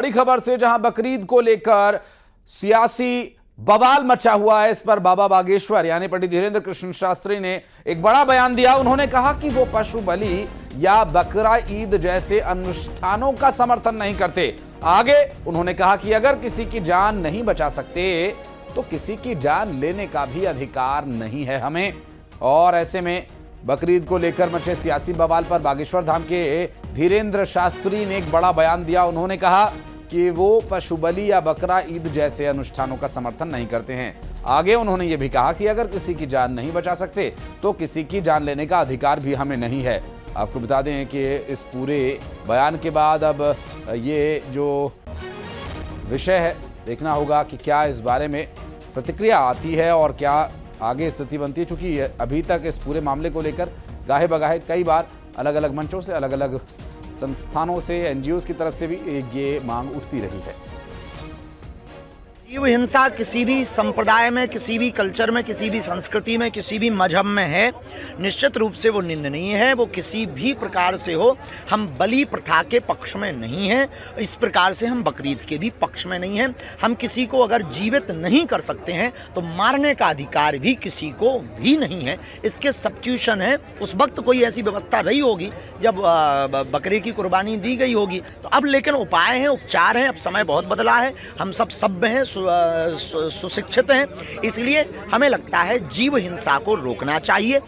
बड़ी खबर से जहां बकरीद को लेकर सियासी बवाल मचा हुआ है, इस पर बाबा बागेश्वर यानी पंडित धीरेन्द्र कृष्ण शास्त्री ने एक बड़ा बयान दिया। उन्होंने कहा कि वो पशु बलि या बकरा ईद जैसे अनुष्ठानों का समर्थन नहीं करते। आगे उन्होंने कहा कि अगर किसी की जान नहीं बचा सकते तो किसी की जान लेने का भी अधिकार नहीं है हमें। और ऐसे में बकरीद को लेकर मचे सियासी बवाल पर बागेश्वर धाम के धीरेन्द्र शास्त्री ने एक बड़ा बयान दिया। उन्होंने कहा कि वो पशु बलि या बकरा ईद जैसे अनुष्ठानों का समर्थन नहीं करते हैं। आगे उन्होंने ये भी कहा कि अगर किसी की जान नहीं बचा सकते तो किसी की जान लेने का अधिकार भी हमें नहीं है। आपको बता दें कि इस पूरे बयान के बाद अब ये जो विषय है देखना होगा कि क्या इस बारे में प्रतिक्रिया आती है और क्या आगे स्थिति बनती है, चूंकि अभी तक इस पूरे मामले को लेकर गाहे बगाहे कई बार अलग अलग मंचों से, अलग अलग संस्थानों से, एनजीओ की तरफ से भी ये मांग उठती रही है। जीव हिंसा किसी भी संप्रदाय में, किसी भी कल्चर में, किसी भी संस्कृति में, किसी भी मजहब में है, निश्चित रूप से वो निंदनीय है। वो किसी भी प्रकार से हो, हम बलि प्रथा के पक्ष में नहीं हैं, इस प्रकार से हम बकरीद के भी पक्ष में नहीं हैं। हम किसी को अगर जीवित नहीं कर सकते हैं तो मारने का अधिकार भी किसी को भी नहीं है। इसके सब्स्टिट्यूशन है, उस वक्त कोई ऐसी व्यवस्था रही होगी जब बकरे की कुर्बानी दी गई होगी। तो अब लेकिन उपाय हैं, उपचार हैं, अब समय बहुत बदला है, हम सब सभ्य हैं, सुशिक्षित हैं, इसलिए हमें लगता है जीव हिंसा को रोकना चाहिए।